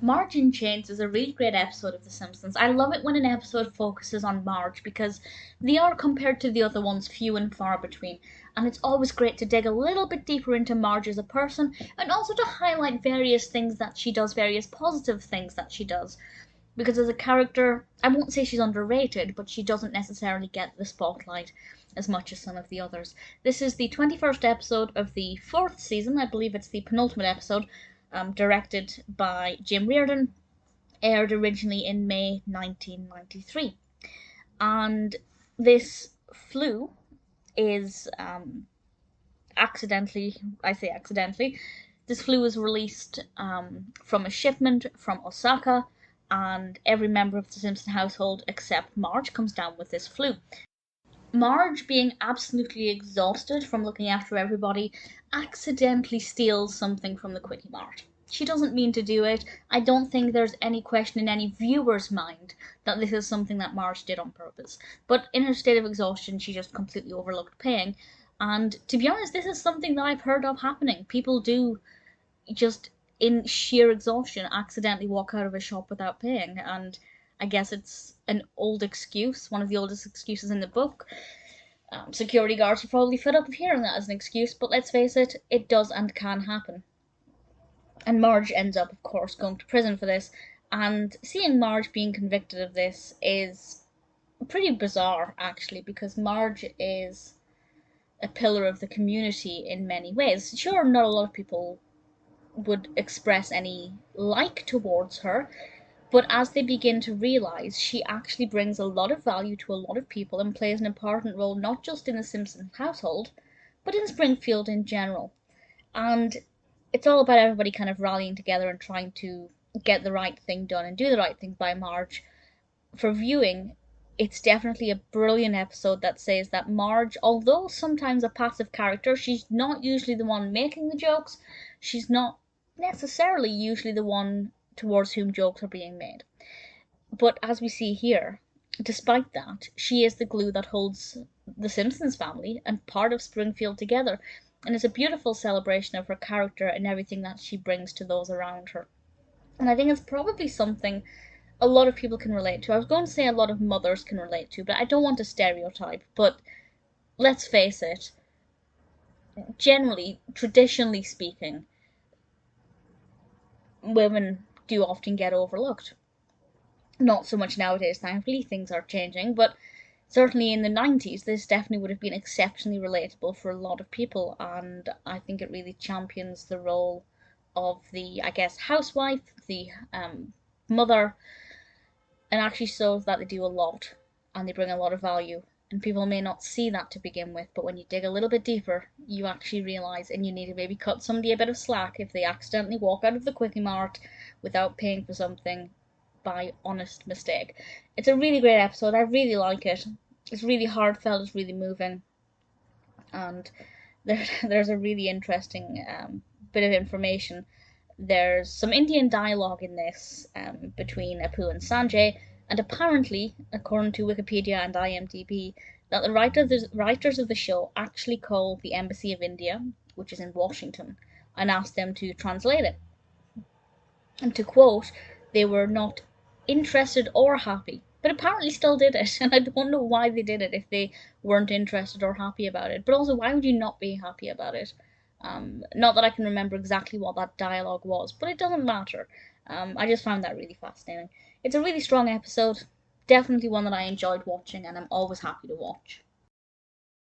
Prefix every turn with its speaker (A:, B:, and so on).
A: Marge in Chains is a really great episode of The Simpsons. I love it when an episode focuses on Marge because they are, compared to the other ones, few and far between. And it's always great to dig a little bit deeper into Marge as a person and also to highlight various things that she does, various positive things that she does. Because as a character, I won't say she's underrated, but she doesn't necessarily get the spotlight as much as some of the others. This is the 21st episode of the 4th season. I believe it's the penultimate episode, directed by Jim Reardon, aired originally in May 1993. And this flu is accidentally, I say accidentally, this flu was released from a shipment from Osaka, and every member of the Simpson household except Marge comes down with this flu. Marge, being absolutely exhausted from looking after everybody, accidentally steals something from the Quickie Mart. She doesn't mean to do it. I don't think there's any question in any viewer's mind that this is something that Marge did on purpose. But in her state of exhaustion, she just completely overlooked paying. And to be honest, this is something that I've heard of happening. People do just in sheer exhaustion accidentally walk out of a shop without paying, and I guess it's an old excuse, one of the oldest excuses in the book. Security guards are probably fed up of hearing that as an excuse, but let's face it, it does and can happen. And Marge ends up, of course, going to prison for this, and seeing Marge being convicted of this is pretty bizarre, actually, because Marge is a pillar of the community in many ways. Sure, not a lot of people would express any like towards her, but as they begin to realize, she actually brings a lot of value to a lot of people and plays an important role not just in the Simpson household, but in Springfield in general. And it's all about everybody kind of rallying together and trying to get the right thing done and do the right thing by Marge. For viewing, it's definitely a brilliant episode that says that Marge, although sometimes a passive character, she's not usually the one making the jokes. She's not necessarily usually the one towards whom jokes are being made. But as we see here, despite that, she is the glue that holds the Simpsons family and part of Springfield together, and it's a beautiful celebration of her character and everything that she brings to those around her. And I think it's probably something a lot of people can relate to. I was going to say a lot of mothers can relate to, but I don't want to stereotype. But let's face it, generally, traditionally speaking, women do often get overlooked. Not so much nowadays, thankfully, things are changing, but certainly in the 90s, this definitely would have been exceptionally relatable for a lot of people, and I think it really champions the role of the, I guess, housewife, the mother, and actually shows that they do a lot and they bring a lot of value. And people may not see that to begin with, but when you dig a little bit deeper, you actually realize, and you need to maybe cut somebody a bit of slack if they accidentally walk out of the Quickie Mart without paying for something by honest mistake. It's a really great episode. I really like it. It's really heartfelt. It's really moving, and there's a really interesting bit of information. There's some Indian dialogue in this between Apu and Sanjay, and apparently, according to Wikipedia and IMDb, that the writers of the show actually called the Embassy of India, which is in Washington, and asked them to translate it. And to quote, they were not interested or happy, but apparently still did it, and I don't know why they did it if they weren't interested or happy about it. But also, why would you not be happy about it? Not that I can remember exactly what that dialogue was, but it doesn't matter. I just found that really fascinating. It's a really strong episode, definitely one that I enjoyed watching, and I'm always happy to watch.